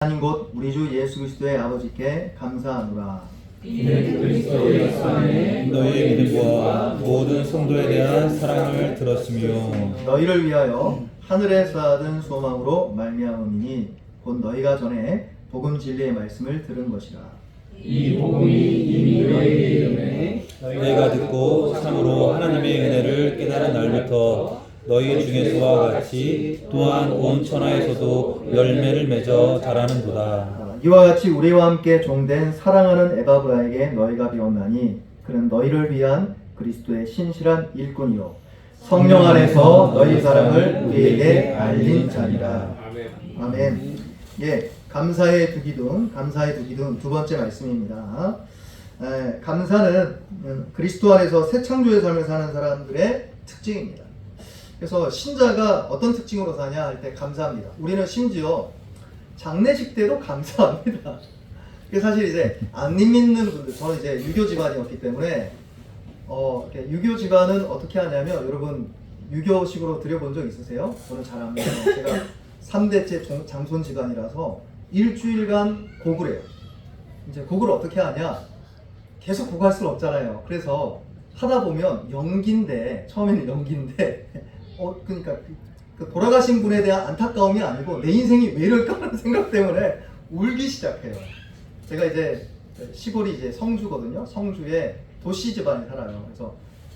하나님 곧 우리 주 예수 그리스도의 아버지께 감사하노라. 이는 그리스도 예수 안에 너희의 믿음과 모든 성도에 대한 사랑을 들었으며 너희를 위하여 하늘에 쌓아둔 소망으로 말미암음이니 곧 너희가 전에 복음 진리의 말씀을 들은 것이라. 이 복음이 이미 너희의 이름에 너희가 듣고 참으로 하나님의 은혜를 깨달은 날부터 너희 중에서와 같이 또한 온 천하에서도 열매를 맺어 자라는도다. 이와 같이 우리와 함께 종된 사랑하는 에바브라에게 너희가 배웠나니 그는 너희를 위한 그리스도의 신실한 일꾼이요 성령 안에서 너희 사랑을 우리에게 알린 자니라. 아멘. 예, 감사의 두 기둥 두 번째 말씀입니다. 감사는 그리스도 안에서 새 창조의 삶을 사는 사람들의 특징입니다. 그래서 신자가 어떤 특징으로 사냐 할 때 감사합니다. 우리는 심지어 장례식 때도 감사합니다. 사실 이제 안 믿는 분들, 저는 이제 유교 집안이었기 때문에 유교 집안은 어떻게 하냐면, 여러분 유교식으로 드려본 적 있으세요? 저는 잘 안 믿어요. 제가 3대째 장손 집안이라서 일주일간 곡을 해요. 이제 곡을 어떻게 하냐? 계속 곡할 수는 없잖아요. 그래서 하다 보면 처음에는 연기인데 그러니까 그 돌아가신 분에 대한 안타까움이 아니고 내 인생이 왜 이럴까라는 생각 때문에 울기 시작해요. 제가 이제 시골이 이제 성주거든요. 성주에 도시 집안에 살아요. 그래서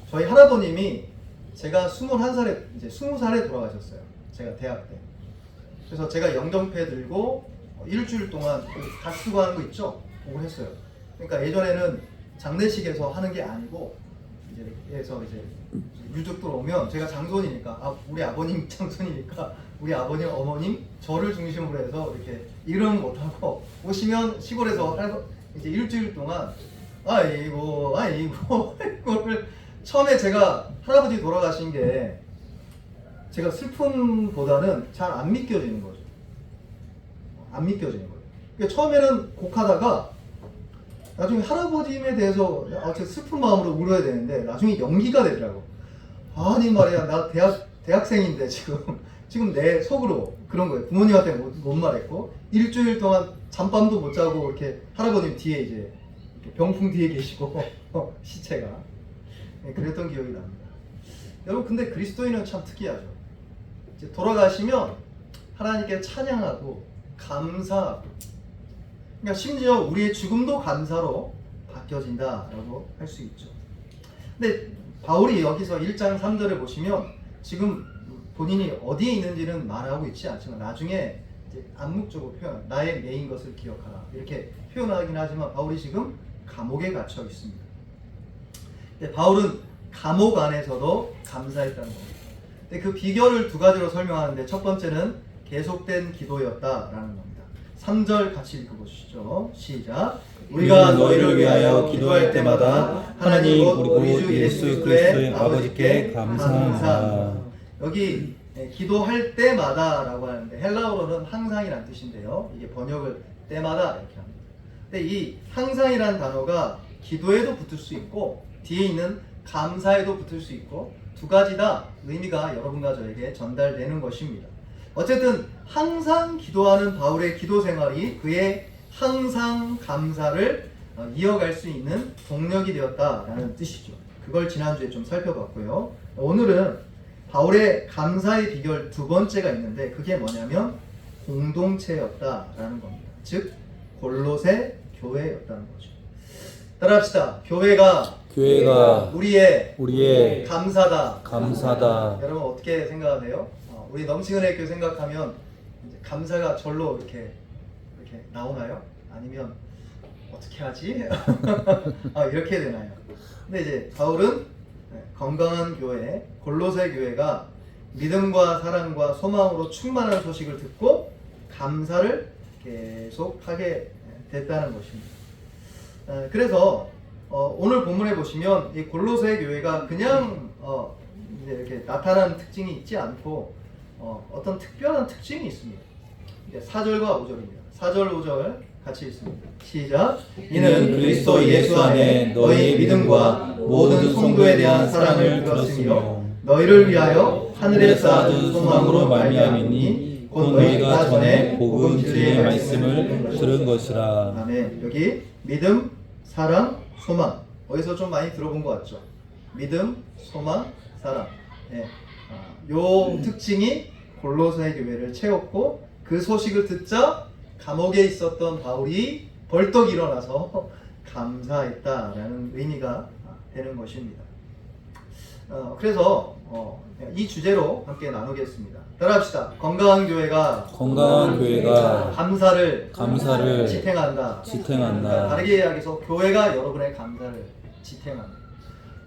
저희 할아버님이 제가 21살에 이제 20살에 돌아가셨어요. 제가 대학 때. 그래서 제가 영정패 들고 일주일 동안 갓수고 하는 거 있죠? 그걸 했어요. 그러니까 예전에는 장례식에서 하는 게 아니고 이제 유족들 오면 제가 장손이니까 우리 아버님 장손이니까 우리 아버님 어머님 저를 중심으로 해서 이렇게 이름 못하고 오시면 시골에서 이제 일주일 동안 아이고 이거를 처음에 제가 할아버지 돌아가신 게 제가 슬픔보다는 잘 안 믿겨지는 거죠. 안 믿겨지는 거예요. 그러니까 처음에는 곡하다가 나중에 할아버님에 대해서 제 슬픈 마음으로 울어야 되는데 나중에 연기가 되더라고. 아니 말이야, 나 대학생인데 지금 내 속으로 그런 거예요. 부모님한테 못 말했고 일주일 동안 잠밤도 못 자고 이렇게 할아버님 뒤에 이제 병풍 뒤에 계시고 시체가 그랬던 기억이 납니다. 여러분, 근데 그리스도인은 참 특이하죠. 이제 돌아가시면 하나님께 찬양하고 감사하고, 그러니까 심지어 우리의 죽음도 감사로 바뀌어진다라고 할 수 있죠. 근데 바울이 여기서 1장 3절을 보시면 지금 본인이 어디에 있는지는 말하고 있지 않지만 나중에 이제 암묵적으로 표현, 나의 메인 것을 기억하라 이렇게 표현하긴 하지만 바울이 지금 감옥에 갇혀 있습니다. 근데 바울은 감옥 안에서도 감사했다는 겁니다. 근데 그 비결을 두 가지로 설명하는데 첫 번째는 계속된 기도였다라는 겁니다. 3절 같이 읽어보시죠. 시작. 우리가 너희를 위하여 기도할 때마다 하나님 우리 주 예수 그리스도의 아버지께 감사합니다. 여기 기도할 때마다 라고 하는데 헬라어로는 항상이란 뜻인데요. 이게 번역을 때마다 이렇게 합니다. 근데 이 항상이란 단어가 기도에도 붙을 수 있고 뒤에 있는 감사에도 붙을 수 있고 두 가지 다 의미가 여러분과 저에게 전달되는 것입니다. 어쨌든 항상 기도하는 바울의 기도 생활이 그의 항상 감사를 이어갈 수 있는 동력이 되었다라는 뜻이죠. 그걸 지난주에 좀 살펴봤고요. 오늘은 바울의 감사의 비결 두 번째가 있는데 그게 뭐냐면 공동체였다라는 겁니다. 즉 골로새 교회였다는 거죠. 따라합시다. 교회가 우리의 감사다. 여러분 어떻게 생각하세요? 우리 넘치은혜교 생각하면 이제 감사가 절로 이렇게 나오나요? 아니면 어떻게 하지? 이렇게 되나요? 근데 이제 바울은 건강한 교회, 골로새 교회가 믿음과 사랑과 소망으로 충만한 소식을 듣고 감사를 계속 하게 됐다는 것입니다. 그래서 오늘 본문에 보시면 이 골로새 교회가 그냥 이제 이렇게 나타나는 특징이 있지 않고 어떤 특별한 특징이 있습니다. 4절과 5절입니다. 4절, 5절 같이 읽습니다. 시작. 이는 그리스도 예수 안에 너희의 믿음과 모든 성도에 대한 사랑을 들었으며 너희를 위하여 하늘에 쌓아둔 소망으로 말미암이니 곧 너희가 전에 복음 진리의 말씀을 들은 것이라. 아멘. 여기 믿음, 사랑, 소망. 어디서 좀 많이 들어본 것 같죠? 믿음, 소망, 사랑. 예. 요 특징이 골로새 교회를 채웠고 그 소식을 듣자 감옥에 있었던 바울이 벌떡 일어나서 감사했다라는 의미가 되는 것입니다. 그래서 이 주제로 함께 나누겠습니다. 따라합시다. 건강한 교회가 감사를 지탱한다. 그러니까 다르게 이야기해서 교회가 여러분의 감사를 지탱한다.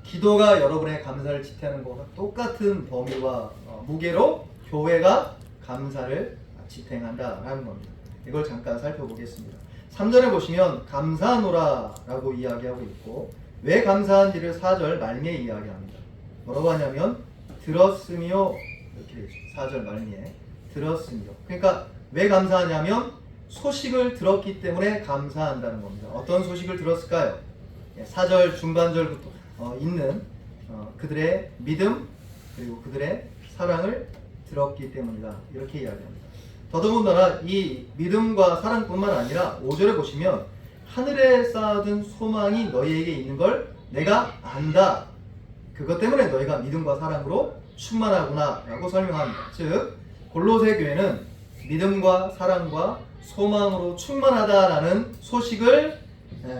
기도가 여러분의 감사를 지탱하는 것과 똑같은 범위와 무게로 교회가 감사를 지탱한다라는 겁니다. 이걸 잠깐 살펴보겠습니다. 3절에 보시면 감사하노라 라고 이야기하고 있고 왜 감사한지를 4절 말미에 이야기합니다. 뭐라고 하냐면 들었으며 이렇게 되죠. 4절 말미에 들었으며. 그러니까 왜 감사하냐면 소식을 들었기 때문에 감사한다는 겁니다. 어떤 소식을 들었을까요? 4절 중반절부터 있는 그들의 믿음 그리고 그들의 사랑을 들었기 때문이다. 이렇게 이야기합니다. 더더군다나 이 믿음과 사랑뿐만 아니라 5절에 보시면 하늘에 쌓아둔 소망이 너희에게 있는 걸 내가 안다. 그것 때문에 너희가 믿음과 사랑으로 충만하구나 라고 설명합니다. 즉 골로새 교회는 믿음과 사랑과 소망으로 충만하다라는 소식을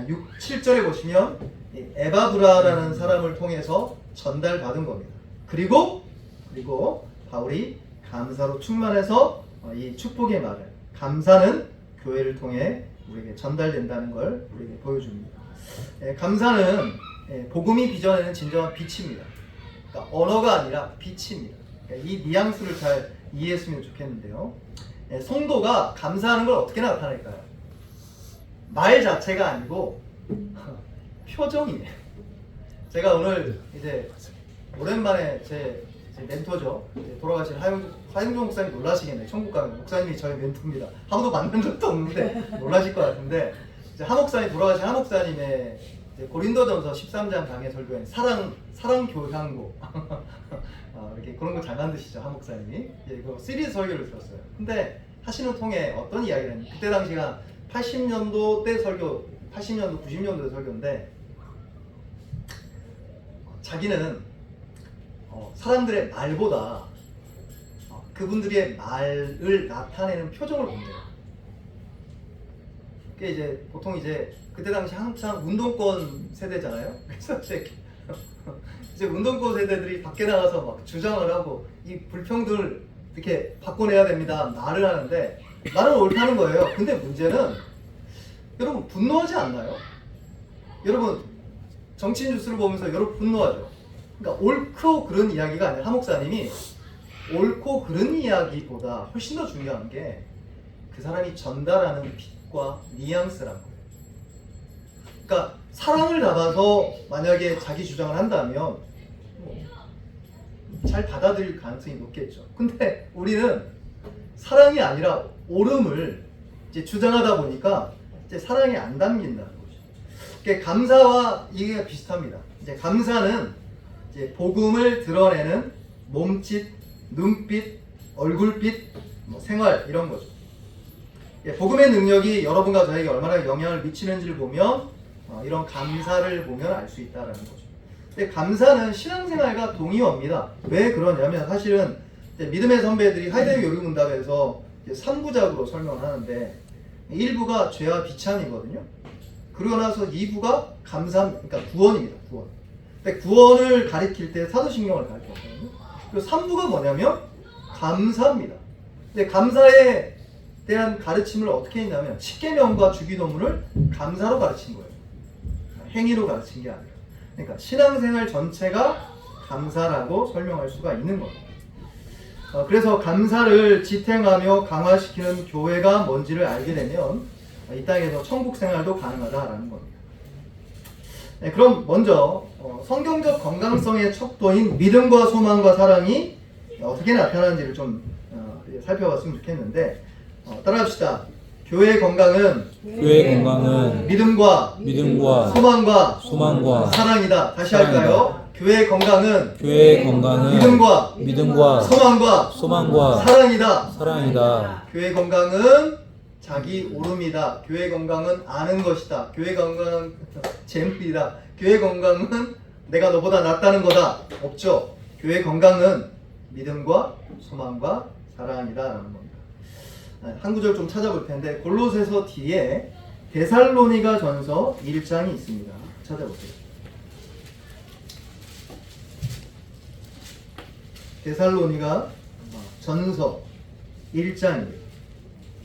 6, 7절에 보시면 에바브라라는 사람을 통해서 전달받은 겁니다. 그리고 바울이 감사로 충만해서 이 축복의 말을 감사는 교회를 통해 우리에게 전달된다는 걸 우리에게 보여줍니다. 감사는 복음이 빚어내는 진정한 빛입니다. 그러니까 언어가 아니라 빛입니다. 그러니까 이 뉘앙스를 잘 이해했으면 좋겠는데요. 성도가 감사하는 걸 어떻게 나타낼까요? 말 자체가 아니고 표정이에요. 제가 오늘 이제 오랜만에 제 멘토죠. 돌아가신 하영종 목사님 놀라시겠네요. 천국 가면 목사님이 저희 멘토입니다. 아무도 만난 적도 없는데 놀라실 것 같은데 이제 하 목사님 돌아가신 하 목사님의 고린도전서 13장 강의 설교에 사랑 교향고 이렇게 그런 거 잘 만드시죠. 하 목사님이 그 시리즈 설교를 들었어요. 근데 하시는 통에 어떤 이야기를 했냐면 그때 당시가 80년도 때 설교, 80년도 90년도 설교인데 자기는 사람들의 말보다 그분들의 말을 나타내는 표정을 본대요. 그게 이제 보통 이제 그때 당시 한창 운동권 세대잖아요. 그래서 이제 운동권 세대들이 밖에 나가서 막 주장을 하고 이 불평등을 이렇게 바꿔내야 됩니다. 말을 하는데 말은 옳다는 거예요. 근데 문제는 여러분 분노하지 않나요? 여러분 정치 뉴스를 보면서 여러분 분노하죠. 그러니까 옳고 그른 이야기가 아니라 하 목사님이 옳고 그른 이야기보다 훨씬 더 중요한 게 그 사람이 전달하는 빛과 뉘앙스라는 거예요. 그러니까 사랑을 담아서 만약에 자기 주장을 한다면 잘 받아들일 가능성이 높겠죠. 근데 우리는 사랑이 아니라 옳음을 이제 주장하다 보니까 이제 사랑이 안 담긴다는 거죠. 그러니까 감사와 이게 비슷합니다. 이제 감사는 이제 복음을 드러내는 몸짓, 눈빛, 얼굴빛, 생활 이런 거죠. 복음의 능력이 여러분과 저에게 얼마나 영향을 미치는지를 보면 이런 감사를 보면 알 수 있다는 거죠. 근데 감사는 신앙생활과 동의어입니다. 왜 그러냐면 사실은 믿음의 선배들이 하이데거 요리문답에서 3부작으로 설명을 하는데 1부가 죄와 비찬이거든요. 그러고 나서 2부가 감사, 그러니까 구원입니다. 구원. 근데 구원을 가리킬 때 사도신경을 가리켰거든요. 그리고 3부가 뭐냐면 감사입니다. 근데 감사에 대한 가르침을 어떻게 했냐면 십계명과 주기도문을 감사로 가르친 거예요. 행위로 가르친 게 아니라. 그러니까 신앙생활 전체가 감사라고 설명할 수가 있는 겁니다. 그래서 감사를 지탱하며 강화시키는 교회가 뭔지를 알게 되면 이 땅에서 천국 생활도 가능하다라는 겁니다. 네, 그럼 먼저 성경적 건강성의 척도인 믿음과 소망과 사랑이 어떻게 나타나는지를 좀 살펴봤으면 좋겠는데 따라합시다. 교회의 건강은 믿음과 소망과 사랑이다. 다시 할까요? 교회의 건강은 교회의 건강은 믿음과 소망과 소망과 사랑이다. 사랑이다. 교회 건강은 자기 오름이다. 교회 건강은 아는 것이다. 교회 건강은 잼플이다. 교회 건강은 내가 너보다 낫다는 거다. 없죠. 교회 건강은 믿음과 소망과 사랑이다라는 겁니다. 한 구절 좀 찾아볼 텐데 골로새서 뒤에 데살로니가 전서 1장이 있습니다. 찾아보세요. 데살로니가 전서 1장이에요.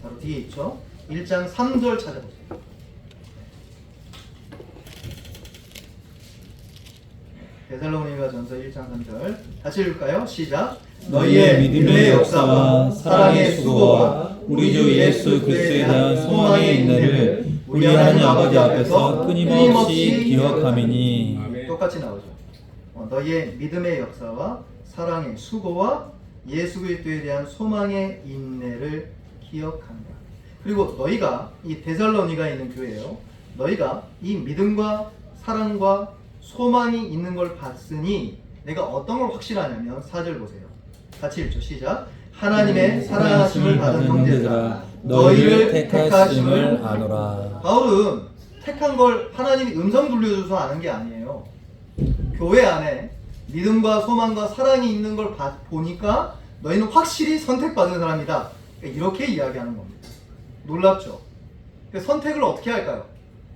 바로 뒤에 있죠. 1장 3절 찾아보세요. 데살로니가 전서 1장 3절 같이 읽을까요? 시작. 너희의 믿음의 역사와 사랑의 수고와 우리 주 예수 그리스도에 대한 소망의 인내를 우리 하나님 아버지 앞에서 끊임없이 기억함이니. 똑같이 나오죠. 너희의 믿음의 역사와 사랑의 수고와 예수 그리스도에 대한 소망의 인내를 기억한다. 그리고 너희가 이 데살로니가 있는 교회예요. 너희가 이 믿음과 사랑과 소망이 있는 걸 봤으니 내가 어떤 걸 확실하냐면 4절 보세요. 같이 읽죠. 시작. 하나님의 사랑하심을 받은 형제들아 너희를 택하심을 아노라. 바울은 택한 걸 하나님이 음성 돌려줘서 아는 게 아니에요. 교회 안에 믿음과 소망과 사랑이 있는 걸 보니까 너희는 확실히 선택받은 사람이다. 이렇게 이야기하는 겁니다. 놀랍죠? 선택을 어떻게 할까요?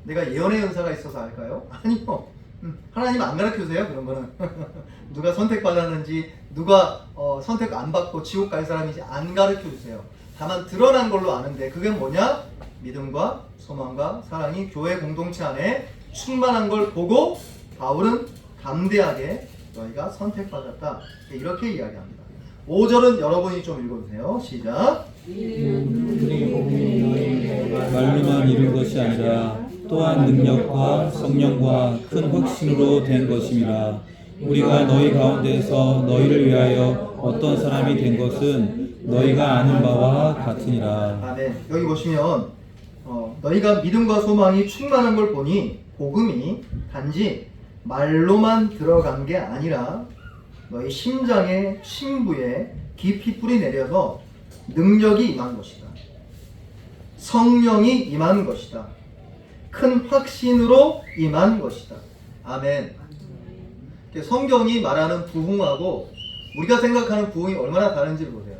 내가 예언의 은사가 있어서 할까요? 아니요. 하나님 안 가르쳐주세요. 그런 거는 누가 선택받았는지 누가 선택 안 받고 지옥 갈 사람인지 안 가르쳐주세요. 다만 드러난 걸로 아는데 그게 뭐냐? 믿음과 소망과 사랑이 교회 공동체 안에 충만한 걸 보고 바울은 담대하게 너희가 선택받았다. 이렇게 이야기합니다. 5절은 여러분이 좀 읽어주세요. 시작. 말로만 이룬 것이 아니라 또한 능력과 성령과 큰 확신으로 된 것임이라. 우리가 너희 가운데서 너희를 위하여 어떤 사람이 된 것은 너희가 아는 바와 같으니라. 아멘. 여기 보시면 너희가 믿음과 소망이 충만한 걸 보니 복음이 단지 말로만 들어간 게 아니라 너희 심장에 심부에 깊이 뿌리 내려서 능력이 임한 것이다. 성령이 임한 것이다. 큰 확신으로 임한 것이다. 아멘. 성경이 말하는 부흥하고 우리가 생각하는 부흥이 얼마나 다른지 보세요.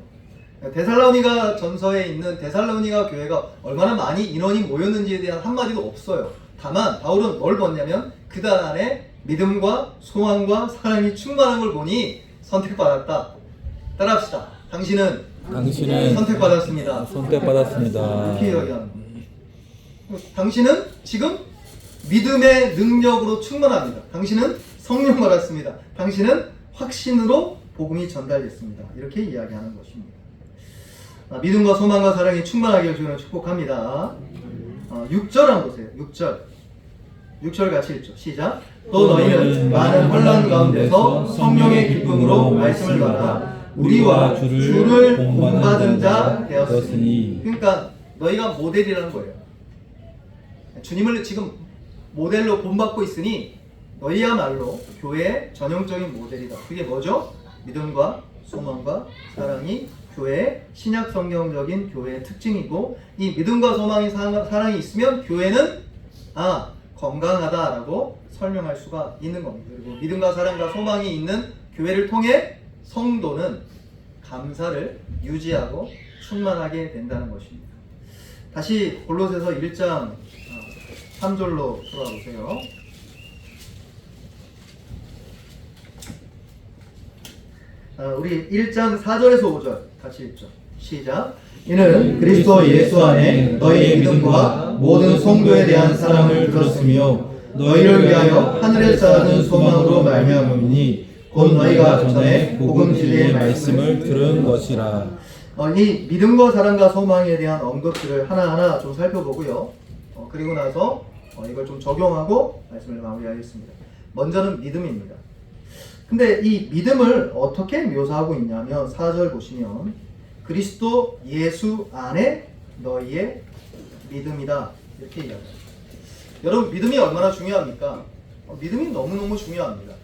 데살로니가 전서에 있는 데살로니가 교회가 얼마나 많이 인원이 모였는지에 대한 한마디도 없어요. 다만 바울은 뭘 봤냐면 그들 안에 믿음과 소망과 사랑이 충만한 걸 보니 선택받았다. 따라합시다. 당신은 선택받았습니다. 선택받았습니다. 이렇게 이야기하는 거예요. 당신은 지금 믿음의 능력으로 충만합니다. 당신은 성령 받았습니다. 당신은 확신으로 복음이 전달됐습니다. 이렇게 이야기하는 것입니다. 믿음과 소망과 사랑이 충만하기를 주는 축복합니다. 6절 한번 보세요. 6절 같이 읽죠. 시작. 또 너희는 많은 혼란 가운데서 성령의 기쁨으로 말씀을 받아 우리와 주를 본받은 자 되었으니. 그러니까 너희가 모델이라는 거예요. 주님을 지금 모델로 본받고 있으니 너희야말로 교회의 전형적인 모델이다. 그게 뭐죠? 믿음과 소망과 사랑이 교회의 신약 성경적인 교회의 특징이고, 이 믿음과 소망이 사랑이 있으면 교회는 건강하다라고 설명할 수가 있는 겁니다. 그리고 믿음과 사랑과 소망이 있는 교회를 통해 성도는 감사를 유지하고 충만하게 된다는 것입니다. 다시 골로새서 1장 3절로 돌아보세요. 우리 1장 4절에서 5절 같이 읽죠. 시작. 이는 그리스도 예수 안에 너희의 믿음과 모든 성도에 대한 사랑을 들었으며 너희를 위하여 하늘에 쌓는 소망으로 말미암으니 곧 너희가 전에 복음 진리의 말씀을 들은 것이라. 이 믿음과 사랑과 소망에 대한 언급들을 하나하나 좀 살펴보고요. 그리고 나서 이걸 좀 적용하고 말씀을 마무리하겠습니다. 먼저는 믿음입니다. 근데 이 믿음을 어떻게 묘사하고 있냐면 4절 보시면 그리스도 예수 안에 너희의 믿음이다 이렇게 이야기합니다. 여러분 믿음이 얼마나 중요합니까? 믿음이 너무너무 중요합니다.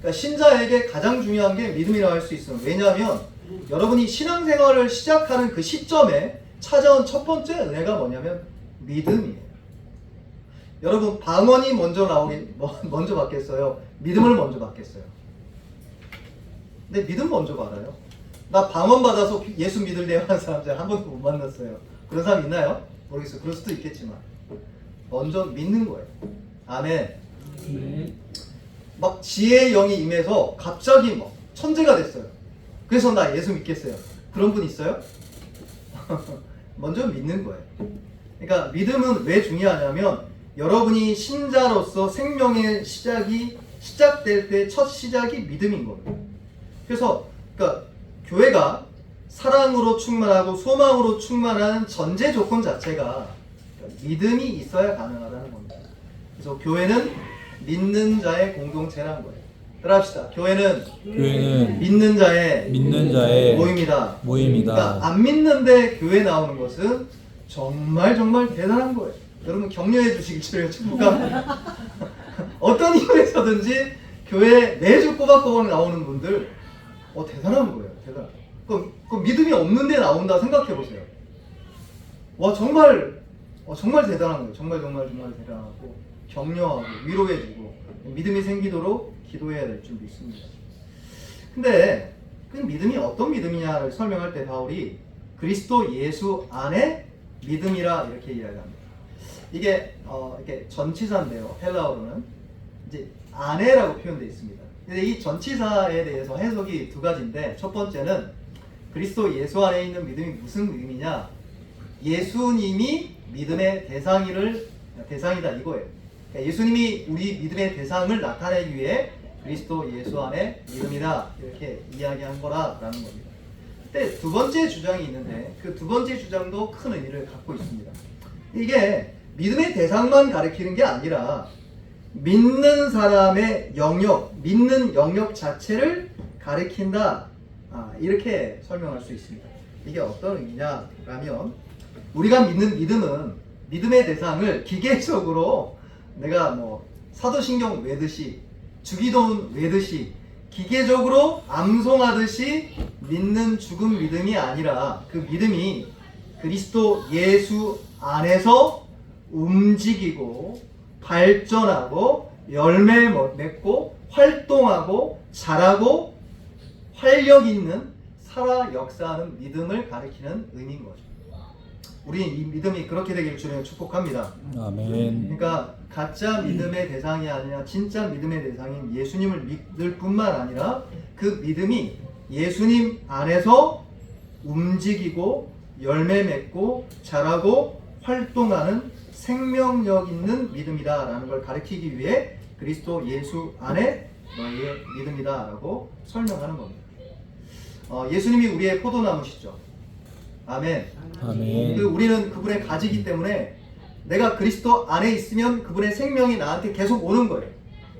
그러니까 신자에게 가장 중요한 게 믿음이라고 할 수 있어요. 왜냐하면 여러분이 신앙생활을 시작하는 그 시점에 찾아온 첫 번째 은혜가 뭐냐면 믿음이에요. 여러분 방언이 먼저 먼저 받겠어요? 믿음을 먼저 받겠어요? 근데 믿음 먼저 받아요. 나 방언 받아서 예수 믿을래요 하는 사람 한 번도 못 만났어요. 그런 사람 있나요? 모르겠어요. 그럴 수도 있겠지만 먼저 믿는 거예요. 아멘. 막 지혜의 영이 임해서 갑자기 막 천재가 됐어요. 그래서 나 예수 믿겠어요. 그런 분 있어요? 먼저 믿는 거예요. 그러니까 믿음은 왜 중요하냐면 여러분이 신자로서 생명의 시작될 때 첫 시작이 믿음인 거예요. 그래서 그러니까 교회가 사랑으로 충만하고 소망으로 충만한 전제 조건 자체가 믿음이 있어야 가능하다는 겁니다. 그래서 교회는 믿는 자의 공동체라는 거예요. 따라합시다. 교회는 믿는 자의 모임이다. 그러니까 안 믿는데 교회 나오는 것은 정말 대단한 거예요. 여러분 격려해 주시길 주를 축복합니다. 어떤 이유에서든지 교회 매주 꼬박꼬박 나오는 분들 대단한 거예요. 대단. 그 믿음이 없는데 나온다 생각해 보세요. 와 정말 대단한 거예요. 정말 대단하고 격려하고 위로해주고 믿음이 생기도록 기도해야 될 줄 믿습니다. 근데 그 믿음이 어떤 믿음이냐를 설명할 때 바울이 그리스도 예수 안에 믿음이라 이렇게 이야기합니다. 이게 이렇게 전치사인데요. 헬라어로는 이제 안에라고 표현되어 있습니다. 근데 이 전치사에 대해서 해석이 두 가지인데 첫 번째는 그리스도 예수 안에 있는 믿음이 무슨 믿음이냐? 예수님이 믿음의 대상이다 이거예요. 그러니까 예수님이 우리 믿음의 대상을 나타내기 위해 그리스도 예수 안에 믿음이다 이렇게 이야기한 거라라는 겁니다. 근데 두 번째 주장이 있는데 그 두 번째 주장도 큰 의미를 갖고 있습니다. 이게 믿음의 대상만 가리키는 게 아니라 믿는 사람의 믿는 영역 자체를 가리킨다. 이렇게 설명할 수 있습니다. 이게 어떤 의미냐라면 우리가 믿는 믿음은 믿음의 대상을 기계적으로 내가 사도신경 외듯이 주기도문 외듯이 기계적으로 암송하듯이 믿는 죽은 믿음이 아니라 그 믿음이 그리스도 예수 안에서 움직이고 발전하고 열매 맺고 활동하고 자라고 활력 있는 살아 역사하는 믿음을 가리키는 의미인 거죠. 우리 이 믿음이 그렇게 되기를 주님 축복합니다. 아멘. 그러니까 가짜 믿음의 대상이 아니라 진짜 믿음의 대상인 예수님을 믿을 뿐만 아니라 그 믿음이 예수님 안에서 움직이고 열매 맺고 자라고 활동하는 생명력 있는 믿음이다라는 걸 가리키기 위해 그리스도 예수 안에 너희의 믿음이다라고 설명하는 겁니다. 예수님이 우리의 포도나무시죠. 아멘. 우리는 그분의 가지이기 때문에 내가 그리스도 안에 있으면 그분의 생명이 나한테 계속 오는 거예요.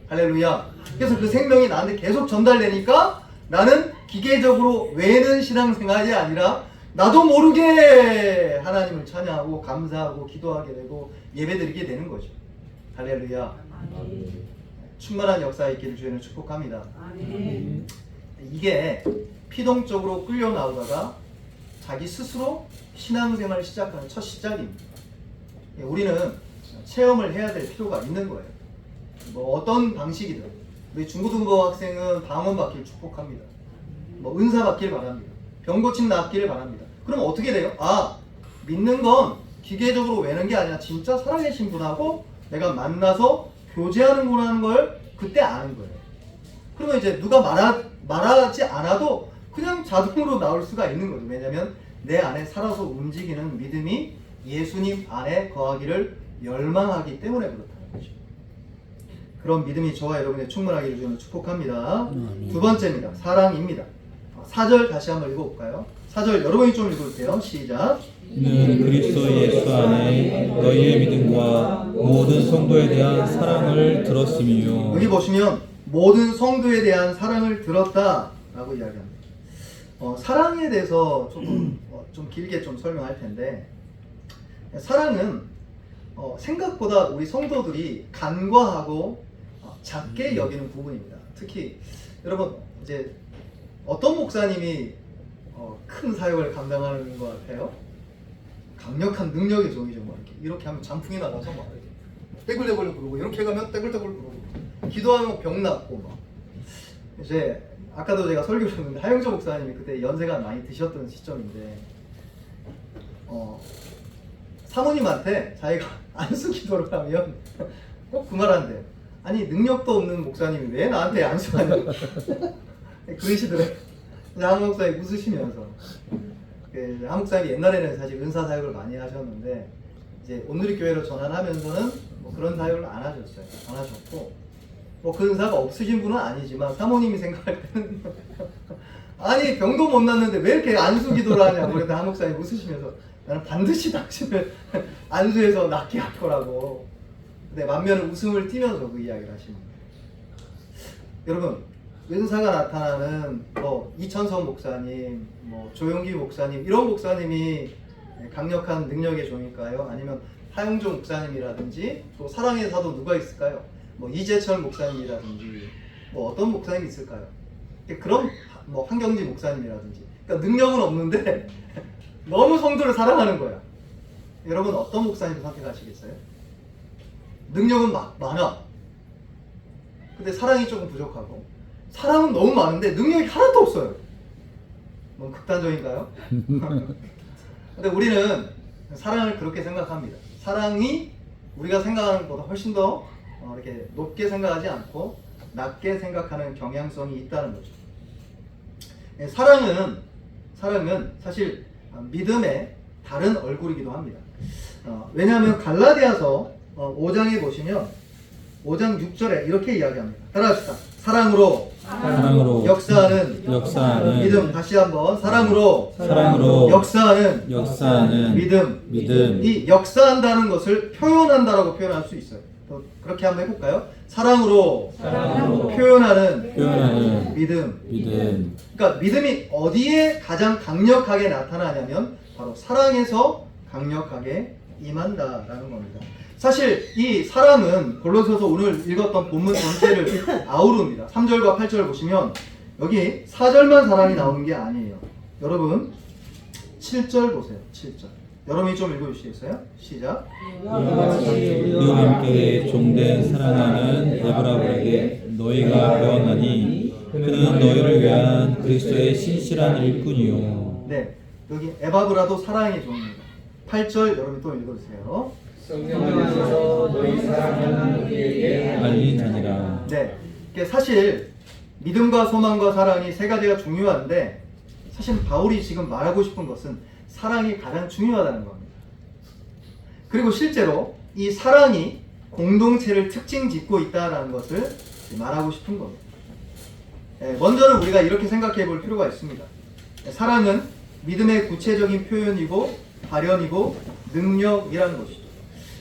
할렐루야. 그래서 그 생명이 나한테 계속 전달되니까 나는 기계적으로 외는 신앙생활이 아니라 나도 모르게 하나님을 찬양하고 감사하고 기도하게 되고 예배드리게 되는 거죠. 할렐루야. 충만한 역사에 있기를 주님을 축복합니다. 이게 피동적으로 끌려 나오다가 자기 스스로 신앙생활을 시작하는 첫 시작입니다. 우리는 체험을 해야 될 필요가 있는 거예요. 어떤 방식이든 우리 중고등부 학생은 방언 받기를 축복합니다. 은사 받기를 바랍니다. 병 고침 낫기를 바랍니다. 그럼 어떻게 돼요? 믿는 건 기계적으로 외는 게 아니라 진짜 살아계신 분하고 내가 만나서 교제하는구나 하는 걸 그때 아는 거예요. 그러면 이제 누가 말하지 않아도 그냥 자동으로 나올 수가 있는 거죠. 왜냐하면 내 안에 살아서 움직이는 믿음이 예수님 안에 거하기를 열망하기 때문에 그렇다는 거죠. 그런 믿음이 저와 여러분의 충만하기를 주는 축복합니다. 두 번째입니다. 사랑입니다. 4절 다시 한번 읽어볼까요? 4절 여러분이 좀 읽어주세요. 시작. 는 그리스도 예수 안에 너희의 믿음과 모든 성도에 대한 사랑을 들었음이요. 여기 보시면 모든 성도에 대한 사랑을 들었다라고 이야기합니다. 사랑에 대해서 조금 좀 길게 좀 설명할 텐데 사랑은 생각보다 우리 성도들이 간과하고 작게 여기는 부분입니다. 특히 여러분 이제 어떤 목사님이 큰 사역을 감당하는 것 같아요? 강력한 능력의 종이죠. 뭐 이렇게 하면 장풍이 나가서 막 이렇게 떼굴떼굴 부르고 이렇게 가면 떼굴떼굴 부르고 기도하면 병 낫고 막. 이제 아까도 제가 설교를 했는데 하영조 목사님이 그때 연세가 많이 드셨던 시점인데 사모님한테 자기가 안수 기도를 하면 꼭 그 말 한대요. 아니 능력도 없는 목사님이 왜 나한테 안수하냐 그러시더래요. 한 목사님이 웃으시면서 한 목사님이 옛날에는 사실 은사 사역을 많이 하셨는데 이제 온누리 교회로 전환하면서는 뭐 그런 사역을 안 하셨어요. 안 하셨고 뭐 그 은사가 없으신 분은 아니지만 사모님이 생각할 때는 아니 병도 못 낫는데 왜 이렇게 안수 기도를 하냐고 그랬더니 한 목사님이 웃으시면서 나는 반드시 당신을 안수해서 낫게 할 거라고. 근데 만면은 웃음을 띠면서 그 이야기를 하십니다. 여러분 은사가 나타나는 뭐 이천성 목사님, 뭐 조용기 목사님 이런 목사님이 강력한 능력의 종일까요? 아니면 하영조 목사님이라든지 또 사랑의 사도 누가 있을까요? 뭐 이재철 목사님이라든지 뭐 어떤 목사님이 있을까요? 그런 뭐 한경지 목사님이라든지 그러니까 능력은 없는데 너무 성도를 사랑하는 거야. 여러분 어떤 목사님 선택하시겠어요? 능력은 많아. 근데 사랑이 조금 부족하고 사랑은 너무 많은데 능력이 하나도 없어요. 너무 극단적인가요? 근데 우리는 사랑을 그렇게 생각합니다. 사랑이 우리가 생각하는 것보다 훨씬 더 이렇게 높게 생각하지 않고 낮게 생각하는 경향성이 있다는 거죠. 사랑은 사실 믿음의 다른 얼굴이기도 합니다. 왜냐하면 갈라디아서 5장에 보시면 5장 6절에 이렇게 이야기합니다. 따라합시다. 사랑으로 역사하는 믿음. 다시 한번 사랑으로 역사하는 믿음. 이 역사한다는 것을 표현한다라고 표현할 수 있어요. 그렇게 한번 해볼까요? 사랑으로 표현하는 믿음. 그러니까 믿음이 어디에 가장 강력하게 나타나냐면 바로 사랑에서 강력하게 임한다라는 겁니다. 사실 이 사랑은 골로새서 오늘 읽었던 본문 전체를 아우릅니다. 3절과 8절 보시면 여기 4절만 사랑이 나오는 게 아니에요. 여러분 7절 보세요. 7절. 여러분이 좀 읽어주시겠어요? 시작. 이와 함께 종된 사랑하는 에브라브에게 너희가 배웠나니 그는 너희를 위한 그리스도의 신실한 일꾼이요. 네, 여기 에바브라도 사랑의 종입니다. 8절 여러분 또 읽어주세요. 성령 안에서 너희 사랑하는 우리에게 알린 자니라. 네, 사실 믿음과 소망과 사랑이 세 가지가 중요한데 사실 바울이 지금 말하고 싶은 것은 사랑이 가장 중요하다는 겁니다. 그리고 실제로 이 사랑이 공동체를 특징 짓고 있다는 것을 말하고 싶은 겁니다. 먼저는 우리가 이렇게 생각해 볼 필요가 있습니다. 사랑은 믿음의 구체적인 표현이고 발현이고 능력이라는 것이죠.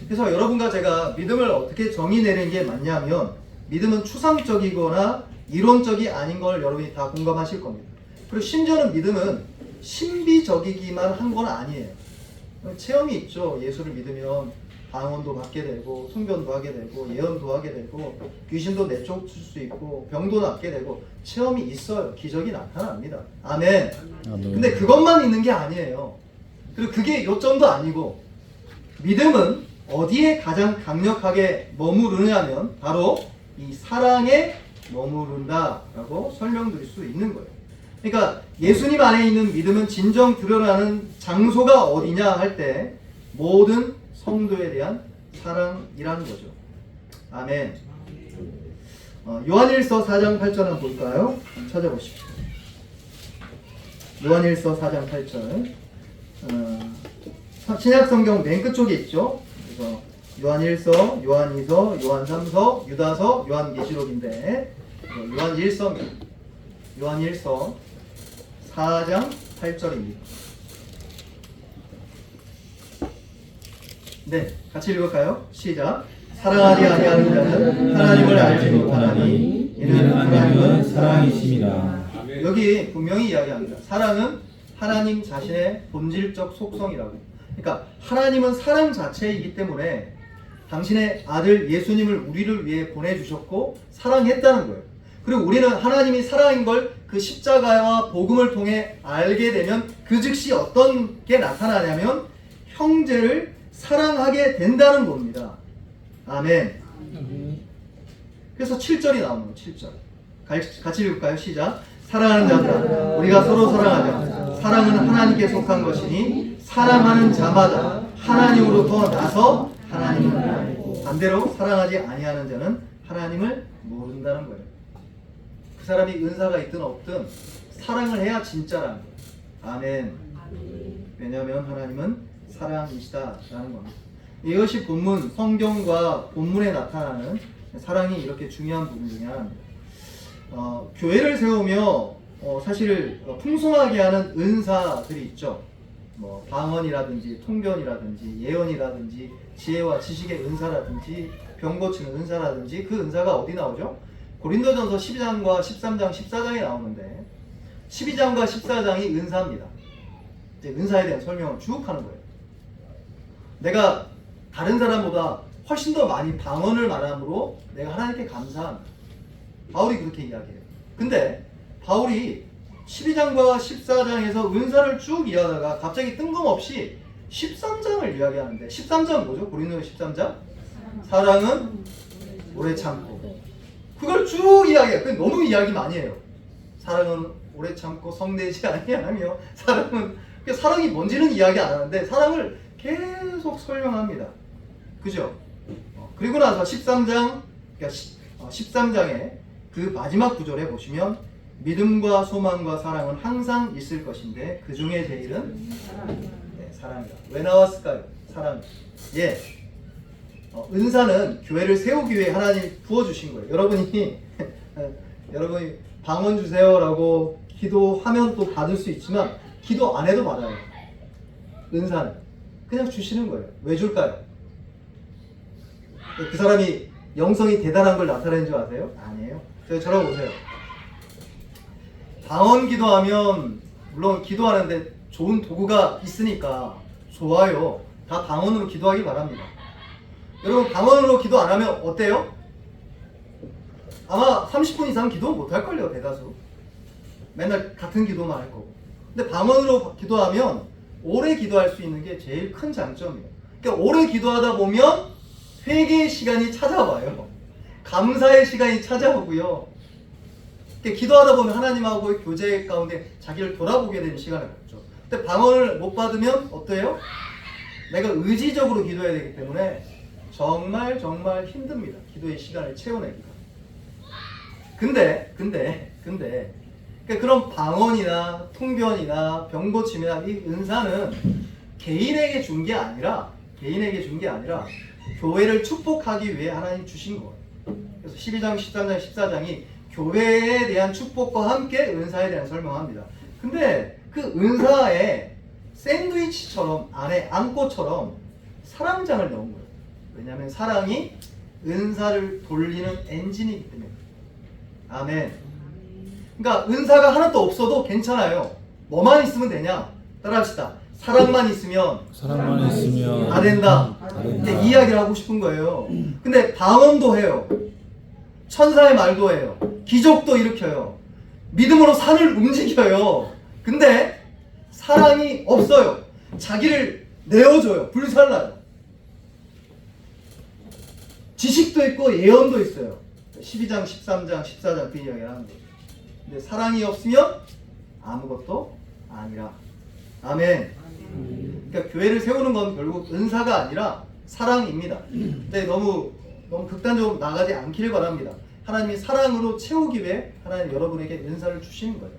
그래서 여러분과 제가 믿음을 어떻게 정의 내리는 게 맞냐면 믿음은 추상적이거나 이론적이 아닌 걸 여러분이 다 공감하실 겁니다. 그리고 심지어는 믿음은 신비적이기만 한 건 아니에요. 체험이 있죠. 예수를 믿으면 방언도 받게 되고 순변도 하게 되고 예언도 하게 되고 귀신도 내쫓을 수 있고 병도 낫게 되고 체험이 있어요. 기적이 나타납니다. 아멘. 근데 그것만 있는 게 아니에요. 그리고 그게 요점도 아니고 믿음은 어디에 가장 강력하게 머무르냐면 바로 이 사랑에 머무른다라고 설명드릴 수 있는 거예요. 그러니까 예수님 안에 있는 믿음은 진정 드러나는 장소가 어디냐 할 때 모든 성도에 대한 사랑이라는 거죠. 아멘. 요한일서 4장 8절 한번 볼까요? 찾아보십시오. 요한일서 4장 8절. 신약성경 맨 끝쪽에 있죠. 그래서 요한일서, 요한이서, 요한삼서, 유다서, 요한계시록인데 요한일서입니다. 요한일서 4장 8절입니다. 네, 같이 읽을까요? 시작. 사랑하지 아니하는 자는 하나님을 알지 못하나니 이는 하나님은 사랑이심이라. 여기 분명히 이야기합니다. 사랑은 하나님 자신의 본질적 속성이라고. 그러니까 하나님은 사랑 자체이기 때문에 당신의 아들 예수님을 우리를 위해 보내주셨고 사랑했다는 거예요. 그리고 우리는 하나님이 사랑인 걸 그 십자가와 복음을 통해 알게 되면 그 즉시 어떤 게 나타나냐면 형제를 사랑하게 된다는 겁니다. 아멘. 그래서 7절이 나오는 거예요. 7절. 같이 읽을까요? 시작. 사랑하는 자들아 우리가 서로 사랑하자. 사랑은 하나님께 속한 것이니 사랑하는 자마다 하나님으로부터 나서 하나님을 알고 반대로 사랑하지 아니하는 자는 하나님을 모른다는 거예요. 그 사람이 은사가 있든 없든 사랑을 해야 진짜라는 거예요. 아멘. 왜냐하면 하나님은 사랑이시다라는 겁니다. 이것이 본문, 성경과 본문에 나타나는 사랑이 이렇게 중요한 부분 중에 하나입니다. 교회를 세우며 사실 풍성하게 하는 은사들이 있죠. 뭐 방언이라든지 통변이라든지 예언이라든지 지혜와 지식의 은사라든지 병 고치는 은사라든지 그 은사가 어디 나오죠? 고린도전서 12장과 13장, 14장에 나오는데 12장과 14장이 은사입니다. 이제 은사에 대한 설명을 쭉 하는 거예요. 내가 다른 사람보다 훨씬 더 많이 방언을 말함으로 내가 하나님께 감사합니다. 바울이 그렇게 이야기해요. 근데 바울이 12장과 14장에서 은사를 쭉 이야기하다가 갑자기 뜬금없이 13장을 이야기하는데 13장은 뭐죠? 고린도서 13장? 사랑은 오래 참고 그걸 쭉 이야기해요. 너무 이야기 많이 해요. 사랑은 오래 참고 성내지 아니하며 사랑이 뭔지는 이야기 안 하는데 사랑을 계속 설명합니다. 그죠? 그리고 나서 13장, 그러니까 13장에 그 마지막 구절에 보시면 믿음과 소망과 사랑은 항상 있을 것인데 그 중에 제일은 사랑이다. 왜 나왔을까요? 사랑. 예. 은사는 교회를 세우기 위해 하나님 부어주신 거예요. 여러분이 방언 주세요라고 기도하면 또 받을 수 있지만 기도 안 해도 받아요. 은사는 그냥 주시는 거예요. 왜 줄까요? 그 사람이 영성이 대단한 걸 나타내는 줄 아세요? 아니에요. 저랑 보세요. 방언 기도하면 물론 기도하는데 좋은 도구가 있으니까 좋아요. 다 방언으로 기도하기 바랍니다. 여러분 방언으로 기도 안 하면 어때요? 아마 30분 이상 기도 못할걸요. 대다수 맨날 같은 기도만 할 거고. 근데 방언으로 기도하면 오래 기도할 수 있는 게 제일 큰 장점이에요. 그러니까 오래 기도하다 보면 회개의 시간이 찾아와요. 감사의 시간이 찾아오고요. 그러니까 기도하다 보면 하나님하고의 교제 가운데 자기를 돌아보게 되는 시간을 갖죠. 근데 방언을 못 받으면 어때요? 내가 의지적으로 기도해야 되기 때문에 정말 힘듭니다. 기도의 시간을 채워내기가. 근데 그러니까 그런 방언이나 통변이나 병고침이나 이 은사는 개인에게 준 게 아니라 교회를 축복하기 위해 하나님 주신 거예요. 그래서 12장, 13장, 14장이 교회에 대한 축복과 함께 은사에 대한 설명합니다. 근데 그 은사에 샌드위치처럼 안에 안고처럼 사랑장을 넣은 거예요. 왜냐하면 사랑이 은사를 돌리는 엔진이기 때문에. 아멘. 그러니까 은사가 하나도 없어도 괜찮아요. 뭐만 있으면 되냐? 따라합시다. 사랑만 있으면 다 된다. 이 이야기를 하고 싶은 거예요. 근데 방언도 해요. 천사의 말도 해요. 기적도 일으켜요. 믿음으로 산을 움직여요. 근데 사랑이 없어요. 자기를 내어줘요. 불살라요. 지식도 있고 예언도 있어요. 12장, 13장, 14장 그 이야기를 하는 거예요. 근데 사랑이 없으면 아무것도 아니라. 아멘. 그러니까 교회를 세우는 건 결국 은사가 아니라 사랑입니다. 근데 너무 극단적으로 나가지 않기를 바랍니다. 하나님이 사랑으로 채우기 위해 하나님 여러분에게 은사를 주시는 거예요.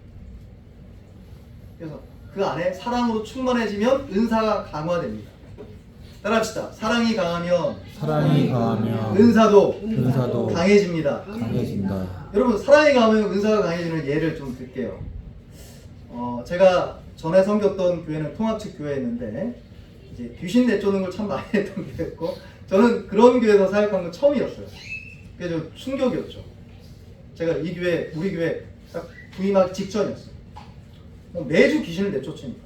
그래서 그 안에 사랑으로 충만해지면 은사가 강화됩니다. 따라합시다. 사랑이 강하면 은사도 강해집니다. 여러분 사랑이 강하면 은사가 강해지는 예를 좀 들게요. 제가 전에 섬겼던 교회는 통합측 교회였는데 이제 귀신 내쫓는 걸 참 많이 했던 교회였고 저는 그런 교회에서 사역한 건 처음이었어요. 그래서 좀 충격이었죠. 제가 우리 교회 딱 부임하기 직전이었어요. 매주 귀신을 내쫓으니까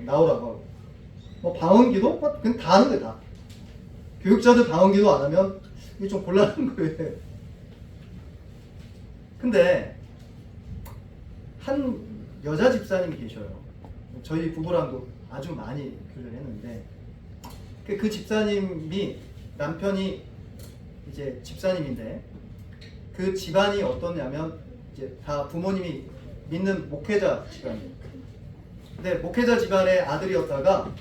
나오라고 하고 방언기도 그냥 다 하는 거예요. 다. 교육자들 방언기도 안 하면 이게 좀 곤란한 거예요. 근데 한 여자 집사님이 계셔요. 저희 부부랑도 아주 많이 교제를 했는데 그 집사님이 남편이 이제 집사님인데 그 집안이 어떻냐면 이제 다 부모님이 믿는 목회자 집안이에요. 근데 목회자 집안의 아들이었다가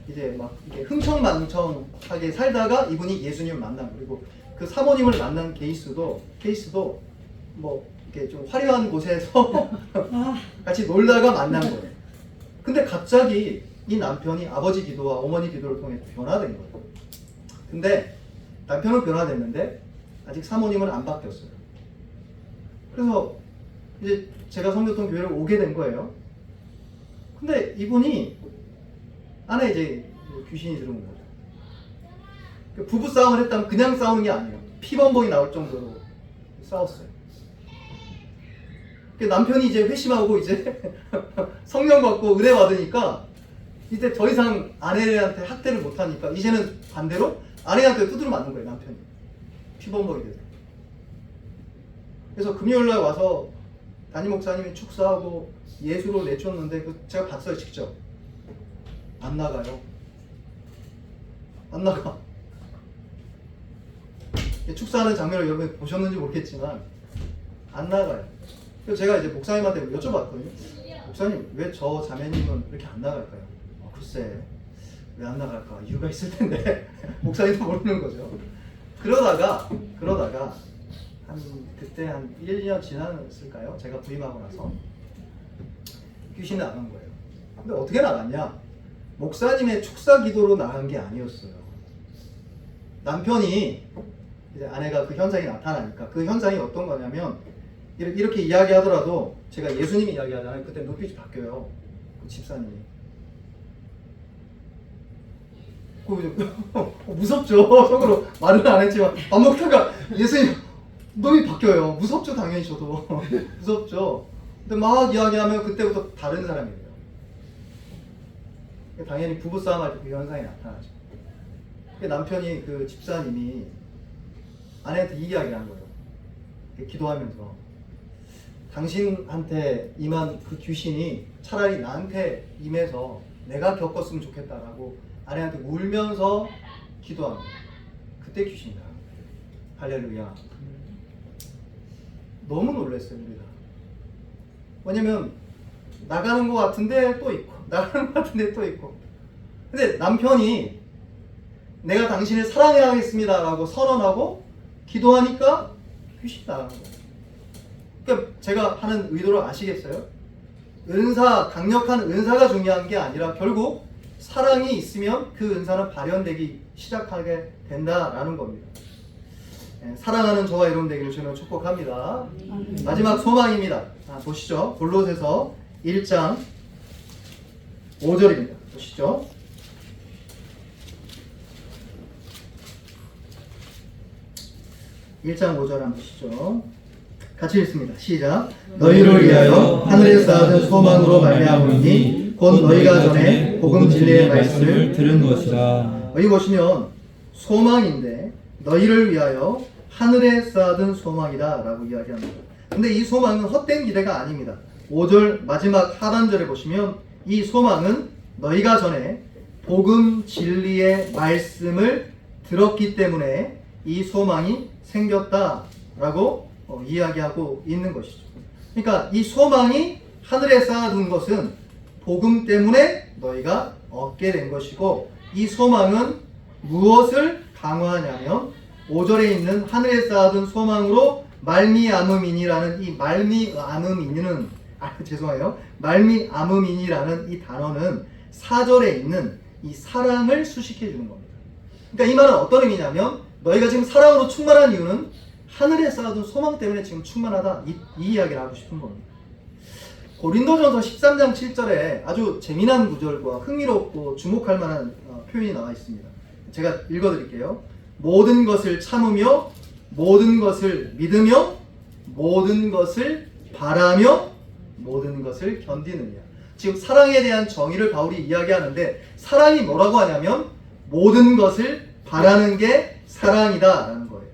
이제 막 이렇게 흥청망청하게 살다가 이분이 예수님을 만난 거예요. 그리고 그 사모님을 만난 케이스도 뭐 이렇게 좀 화려한 곳에서 같이 놀다가 만난 거예요. 근데 갑자기 이 남편이 아버지 기도와 어머니 기도를 통해 변화된 거예요. 근데 남편은 변화됐는데 아직 사모님은 안 바뀌었어요. 그래서 이제 제가 성교통 교회를 오게 된 거예요. 근데 이분이 안에 이제 귀신이 들어온 거죠. 부부 싸움을 했다면 그냥 싸우는 게 아니에요. 피범벅이 나올 정도로 싸웠어요. 남편이 이제 회심하고 이제 성령 받고 은혜 받으니까 이제 더 이상 아내한테 학대를 못 하니까 이제는 반대로 아내한테 두드려 맞는 거예요, 남편이. 피범벅이 돼서. 그래서 금요일날 와서 담임 목사님이 축사하고 예수로 내쫓는데 제가 봤어요, 직접. 안 나가요. 안 나가. 축사하는 장면을 여러분 보셨는지 모르겠지만 안 나가요. 그래서 제가 이제 목사님한테 여쭤봤거든요. 목사님, 왜 저 자매님은 이렇게 안 나갈까요? 글쎄, 왜 안 나갈까? 이유가 있을 텐데 목사님도 모르는 거죠. 그러다가 그때 한 1년 지났을까요? 제가 부임하고 나서 귀신이 나간 거예요. 근데 어떻게 나갔냐? 목사님의 축사 기도로 나간 게 아니었어요. 남편이 이제 아내가 그 현상이 나타나니까 그 현상이 어떤 거냐면 이렇게 이야기하더라도 제가 예수님 이야기하잖아요. 그때 눈빛이 바뀌어요. 그 집사님이. 무섭죠. 속으로 말은 안 했지만 밥 먹다가 예수님 눈이 바뀌어요. 무섭죠. 당연히 저도 무섭죠. 근데 막 이야기하면 그때부터 다른 사람이 돼요. 당연히 부부싸움 할 때 그 현상이 나타나죠. 남편이 그 집사님이 아내한테 이 이야기를 한 거예요. 기도하면서 당신한테 임한 그 귀신이 차라리 나한테 임해서 내가 겪었으면 좋겠다라고 아내한테 울면서 기도한 거예요. 그때 귀신이 나간 거예요. 할렐루야. 너무 놀랐어요, 우리가. 왜냐면 나가는 것 같은데 또 있고 나가는 것 같은데 또 있고. 근데 남편이 내가 당신을 사랑해야겠습니다 라고 선언하고 기도하니까 귀신이 나가는 거예요. 그러니까 제가 하는 의도를 아시겠어요? 강력한 은사가 중요한 게 아니라 결국 사랑이 있으면 그 은사는 발현되기 시작하게 된다라는 겁니다. 사랑하는 저와 여러분 되기를 주님으로 축복합니다. 마지막 소망입니다. 보시죠. 골로새서 1장 5절입니다. 보시죠. 1장 5절 한번 보시죠. 같이 읽습니다. 시작. 너희를 위하여 하늘에 쌓아둔 소망으로 말미암으니 곧 너희가 전에 복음 진리의 말씀을 들은 것이라. 여기 보시면 소망인데 너희를 위하여 하늘에 쌓아둔 소망이다 라고 이야기합니다. 근데 이 소망은 헛된 기대가 아닙니다. 5절 마지막 하단절에 보시면 이 소망은 너희가 전에 복음 진리의 말씀을 들었기 때문에 이 소망이 생겼다라고 이야기하고 있는 것이죠. 그러니까 이 소망이 하늘에 쌓아둔 것은 복음 때문에 너희가 얻게 된 것이고, 이 소망은 무엇을 강화하냐면 5절에 있는 하늘에 쌓아둔 소망으로 말미암음이니라는 이 말미암음이니는 말미암음이니라는 이 단어는 4절에 있는 이 사랑을 수식해 주는 겁니다. 그러니까 이 말은 어떤 의미냐면 너희가 지금 사랑으로 충만한 이유는 하늘에 쌓아둔 소망 때문에 지금 충만하다, 이 이야기를 하고 싶은 겁니다. 고린도전서 13장 7절에 아주 재미난 구절과 흥미롭고 주목할 만한 표현이 나와 있습니다. 제가 읽어드릴게요. 모든 것을 참으며 모든 것을 믿으며 모든 것을 바라며 모든 것을 견디느냐. 지금 사랑에 대한 정의를 바울이 이야기하는데, 사랑이 뭐라고 하냐면 모든 것을 바라는 게 사랑이다 라는 거예요.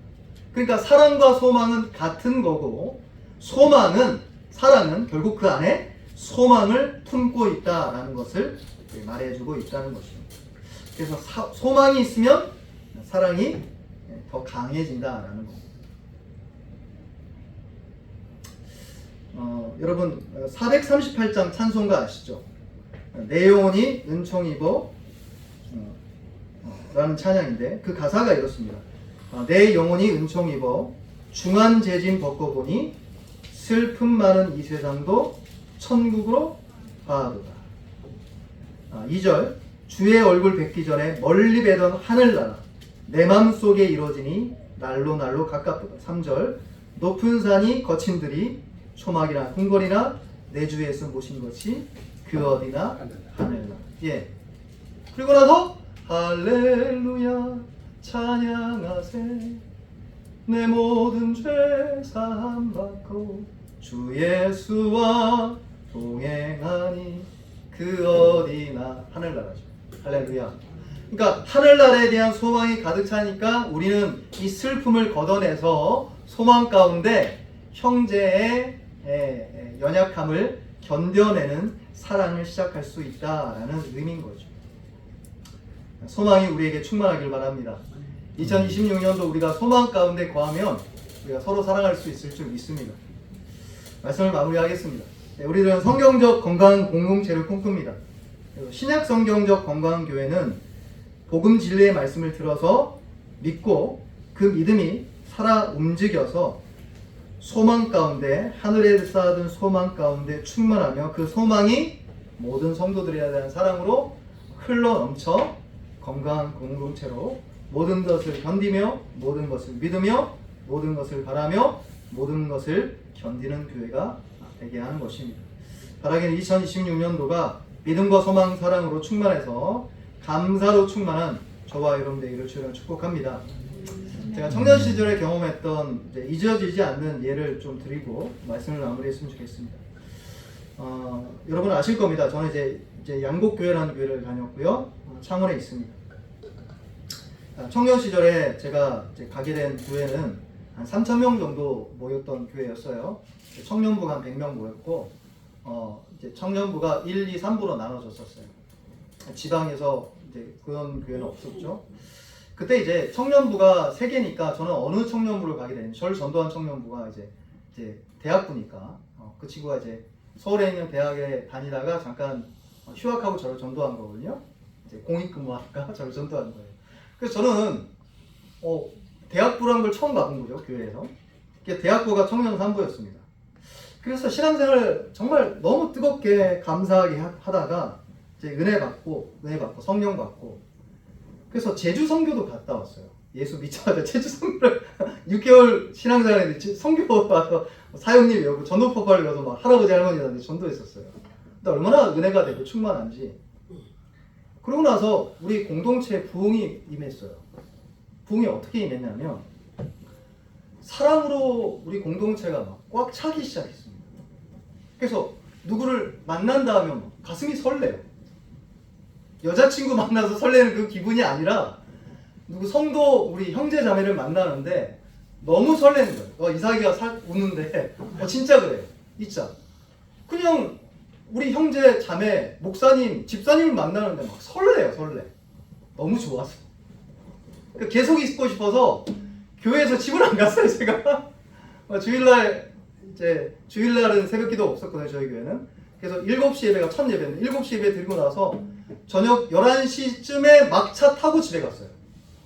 그러니까 사랑과 소망은 같은 거고, 소망은, 사랑은 결국 그 안에 소망을 품고 있다라는 것을 말해주고 있다는 것입니다. 그래서 소망이 있으면 사랑이 더 강해진다라는 겁니다. 여러분 438장 찬송가 아시죠? 내 영혼이 은총 입어 라는 찬양인데 그 가사가 이렇습니다. 내 영혼이 은총 입어 중한 재짐 벗고 보니 슬픔 많은 이 세상도 천국으로 가도다. 2절 주의 얼굴 뵙기 전에 멀리 뵈던 하늘나라 내 맘속에 이루어지니 날로 날로 가깝도다. 3절 높은 산이 거친 들이 초막이나 궁궐이나 내 주 예수 모신 것이 그 어디나 하늘나라. 예. 그리고 나서 할렐루야 찬양하세 내 모든 죄 사함 받고 주 예수와 동행하니 그 어디나 하늘나라죠. 할렐루야. 그러니까 하늘나라에 대한 소망이 가득 차니까 우리는 이 슬픔을 걷어내서 소망 가운데 형제의 연약함을 견뎌내는 사랑을 시작할 수 있다라는 의미인 거죠. 소망이 우리에게 충만하길 바랍니다. 2026년도 우리가 소망 가운데 거하면 우리가 서로 사랑할 수 있을 줄 믿습니다. 말씀을 마무리하겠습니다. 우리들은 성경적 건강 공동체를 꿈꿉니다. 신약 성경적 건강교회는 복음 진리의 말씀을 들어서 믿고 그 믿음이 살아 움직여서 소망 가운데 하늘에 쌓아둔 소망 가운데 충만하며 그 소망이 모든 성도들에 대한 사랑으로 흘러넘쳐 건강한 공동체로 모든 것을 견디며 모든 것을 믿으며 모든 것을 바라며 모든 것을 견디는 교회가 되게 하는 것입니다. 바라기는 2026년도가 믿음과 소망, 사랑으로 충만해서 감사로 충만한 저와 여러분 되기를 주로 축복합니다. 제가 청년 시절에 경험했던 잊어지지 않는 예를 좀 드리고 말씀을 마무리했으면 좋겠습니다. 여러분 아실 겁니다. 저는 이제 양곡교회라는 교회를 다녔고요. 창원에 있습니다. 청년 시절에 제가 가게 된 교회는 한 3,000명 정도 모였던 교회였어요. 청년부가 한 100명 모였고, 이제 청년부가 1, 2, 3부로 나눠졌었어요. 지방에서 이제 그런 교회는 없었죠. 그때 이제 청년부가 3개니까 저는 어느 청년부를 가게 되냐면 저를 전도한 청년부가 이제 대학부니까 그 친구가 이제 서울에 있는 대학에 다니다가 잠깐 휴학하고 저를 전도한 거거든요. 이제 공익근무하다가 저를 전도한 거예요. 그래서 저는 대학부라는 걸 처음 가본 거죠, 교회에서. 대학부가 청년 3부였습니다. 그래서 신앙생활을 정말 너무 뜨겁게 감사하게 하다가 이제 은혜 받고 성령 받고 그래서 제주 선교도 갔다 왔어요. 예수 믿자마자 제주 선교를 6개월 신앙생활에 선교 와서 사역일 외우고 전도 폭발을 가서 막 할아버지 할머니한테 전도했었어요. 근데 얼마나 은혜가 되고 충만한지. 그러고 나서 우리 공동체에 부흥이 임했어요. 부흥이 어떻게 임했냐면 사랑으로 우리 공동체가 막 꽉 차기 시작했습니다. 그래서 누구를 만난다 하면 가슴이 설레요. 여자친구 만나서 설레는 그 기분이 아니라 누구 성도 우리 형제 자매를 만나는데 너무 설레는 거예요. 이삭이가 웃는데 진짜 그래요. 진짜 그냥 우리 형제 자매 목사님 집사님을 만나는데 막 설레요. 설레. 너무 좋아서 계속 있고 싶어서 교회에서 집을 안 갔어요. 제가 주일날은 새벽기도 없었거든요. 저희 교회는. 그래서 7시 예배가 첫 예배인데 7시 예배 드리고 나서 저녁 11시쯤에 막차 타고 집에 갔어요.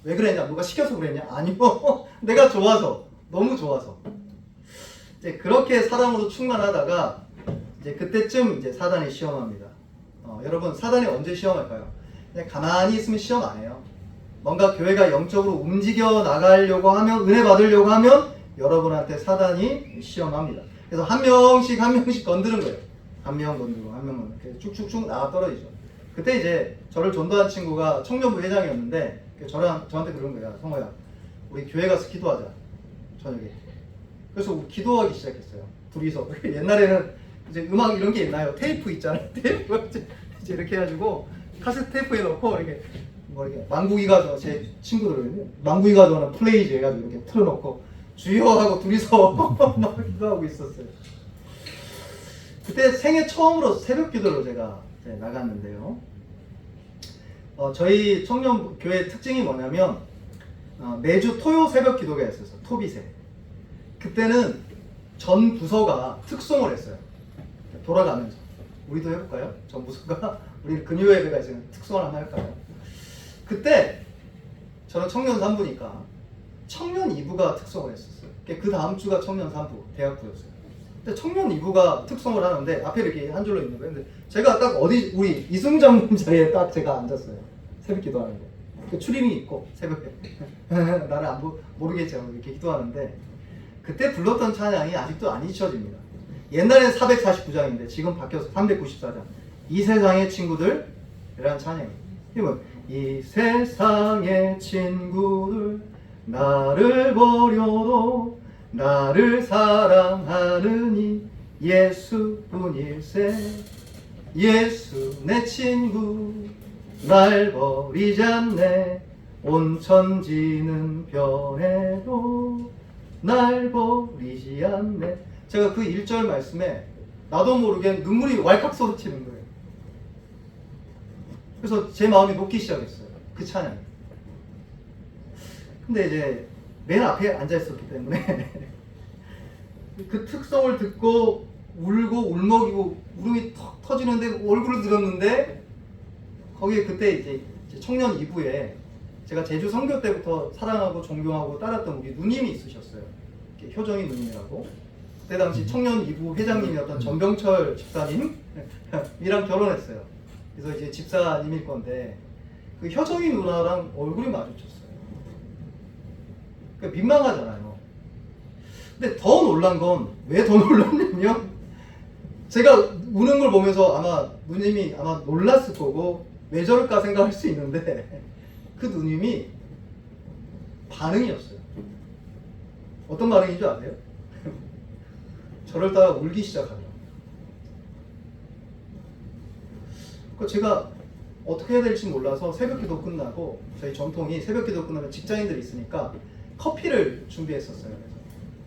왜 그랬냐? 누가 시켜서 그랬냐? 아니요. 내가 좋아서. 너무 좋아서. 이제 그렇게 사랑으로 충만하다가 이제 그때쯤 이제 사단이 시험합니다. 여러분 사단이 언제 시험할까요? 그냥 가만히 있으면 시험 안 해요. 뭔가 교회가 영적으로 움직여 나가려고 하면 은혜 받으려고 하면 여러분한테 사단이 시험합니다. 그래서 한 명씩 건드는 거예요. 한 명 건드리고 한 명 건드리고 쭉쭉쭉 나가 떨어지죠. 그때 이제 저를 전도한 친구가 청년부 회장이었는데 저한테 그런 거야. 성호야, 우리 교회 가서 기도하자 저녁에. 그래서 우리 기도하기 시작했어요. 둘이서. 옛날에는 이제 음악 이런 게 있나요? 테이프 있잖아요. 테이프 이제 이렇게 해가지고 카세트 테이프에 넣고 이렇게 망구기 가져와 제 친구들은 망구기 가져와는 플레이즈 해가지고 이렇게 틀어놓고 주여 하고 둘이서 막 기도하고 있었어요. 그때 생애 처음으로 새벽 기도로 제가 나갔는데요. 저희 청년교회 특징이 뭐냐면 매주 토요 새벽 기도가 있었어요. 토비새. 그때는 전 부서가 특송을 했어요. 돌아가면서. 우리도 해볼까요? 전 부서가 우리 금요 예배가 있으면 특송을 한번 할까요? 그때 저는 청년 3부니까 청년 2부가 특송을 했었어요. 그 다음 주가 청년 3부, 대학부였어요. 근데 청년 2부가 특송을 하는데 앞에 이렇게 한 줄로 있는 거예요. 근데 제가 딱 어디 우리 이승장님 자리에 딱 제가 앉았어요. 새벽 기도하는 거. 그 추림이 있고 새벽에 나를 모르겠죠. 이렇게 기도하는데 그때 불렀던 찬양이 아직도 안 잊혀집니다. 옛날엔 449장인데 지금 바뀌어서 394장. 이 세상의 친구들이라는 찬양이에요. 이 세상의 친구들 나를 버려도 나를 사랑하느니 예수뿐일세. 예수 내 친구 날 버리지 않네. 온 천지는 변해도 날 버리지 않네. 제가 그 1절 말씀에 나도 모르게 눈물이 왈칵 쏟아지는 거예요. 그래서 제 마음이 녹기 시작했어요. 그 찬양이. 근데 이제 맨 앞에 앉아 있었기 때문에 그 특성을 듣고 울고 울먹이고 울음이 턱 터지는데 얼굴을 들었는데 거기에 그때 이제 청년 2부에 제가 제주 선교 때부터 사랑하고 존경하고 따랐던 우리 누님이 있으셨어요. 효정이 누님이라고. 그때 당시 청년 2부 회장님이었던 전병철 집사님이랑 결혼했어요. 그래서 이제 집사님일 건데 그 효정이 누나랑 얼굴이 마주쳤어요. 그러니까 민망하잖아요. 근데 더 놀란 건 왜 더 놀랐냐면 제가 우는 걸 보면서 아마 누님이 아마 놀랐을 거고 왜 저럴까 생각할 수 있는데 그 누님이 반응이었어요. 어떤 반응인 줄 아세요? 저를 따라 울기 시작하더라고요. 제가 어떻게 해야 될지 몰라서 새벽기도 끝나고 저희 전통이 새벽기도 끝나면 직장인들이 있으니까 커피를 준비했었어요. 그래서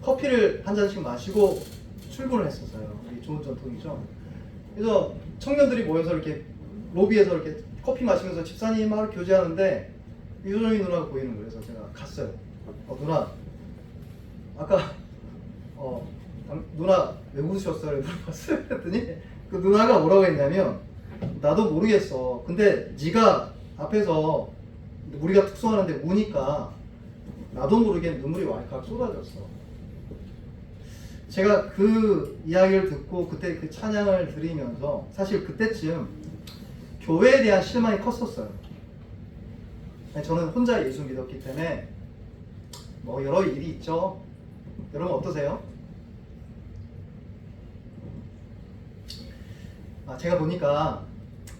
커피를 한 잔씩 마시고 출근을 했었어요. 우리 좋은 전통이죠. 그래서 청년들이 모여서 이렇게 로비에서 이렇게 커피 마시면서 집사님하고 교제하는데 효정이 누나가 보이는 거예요. 그래서 제가 갔어요. 누나 아까 누나 왜 웃으셨어요? 물어봤어요. 그랬더니 그 누나가 뭐라고 했냐면 나도 모르겠어. 근데 네가 앞에서 우리가 특송하는데 우니까 나도 모르게 눈물이 왈칵 쏟아졌어. 제가 그 이야기를 듣고 그때 그 찬양을 들으면서 사실 그때쯤 교회에 대한 실망이 컸었어요. 저는 혼자 예수 믿었기 때문에 뭐 여러 일이 있죠. 여러분 어떠세요? 제가 보니까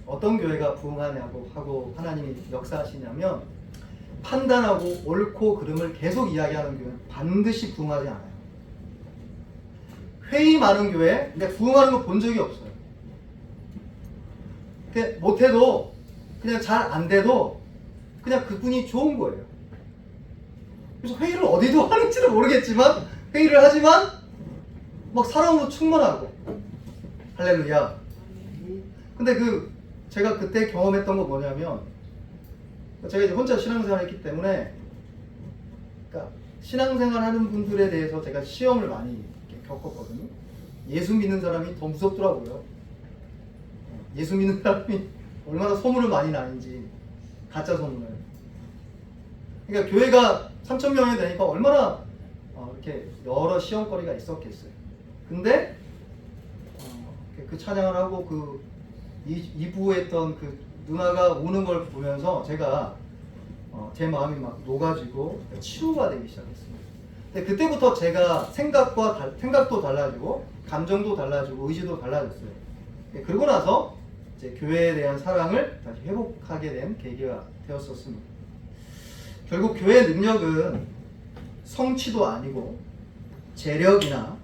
어떤 교회가 부흥하냐고 하고 하나님이 역사하시냐면 판단하고 옳고 그름을 계속 이야기하는 교회는 반드시 부흥하지 않아요. 회의 많은 교회, 근데 부흥하는 거 본 적이 없어요. 못해도 그냥 잘 안 돼도 그냥 그분이 좋은 거예요. 그래서 회의를 어디도 하는지는 모르겠지만 회의를 하지만 막 사랑으로 충만하고 할렐루야. 근데 제가 그때 경험했던 거 뭐냐면 제가 이제 혼자 신앙생활 했기 때문에 그러니까 신앙생활 하는 분들에 대해서 제가 시험을 많이 겪었거든요. 예수 믿는 사람이 더 무섭더라고요. 예수 믿는 사람이 얼마나 소문을 많이 나는지 가짜 소문을. 그러니까 교회가 3,000명이 되니까 얼마나 이렇게 여러 시험거리가 있었겠어요. 근데 그 찬양을 하고 이부했던 그 누나가 우는 걸 보면서 제가 제 마음이 막 녹아지고 치유가 되기 시작했습니다. 근데 그때부터 제가 생각도 달라지고 감정도 달라지고 의지도 달라졌어요. 그러고 나서 이제 교회에 대한 사랑을 다시 회복하게 된 계기가 되었었습니다. 결국 교회의 능력은 성취도 아니고 재력이나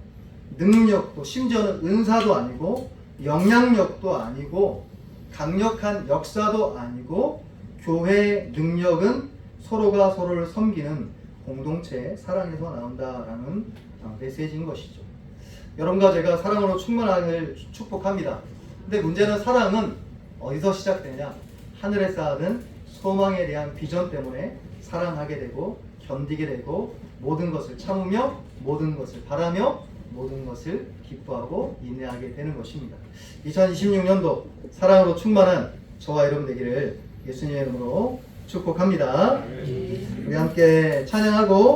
능력도 심지어는 은사도 아니고 영향력도 아니고 강력한 역사도 아니고 교회의 능력은 서로가 서로를 섬기는 공동체 사랑에서 나온다라는 메시지인 것이죠. 여러분과 제가 사랑으로 충만하길 축복합니다. 근데 문제는 사랑은 어디서 시작되냐? 하늘에 쌓아둔 소망에 대한 비전 때문에 사랑하게 되고 견디게 되고 모든 것을 참으며 모든 것을 바라며 모든 것을 기뻐하고 인내하게 되는 것입니다. 2026년도 사랑으로 충만한 저와 여러분 되기를 예수님의 이름으로 축복합니다. 우리 함께 찬양하고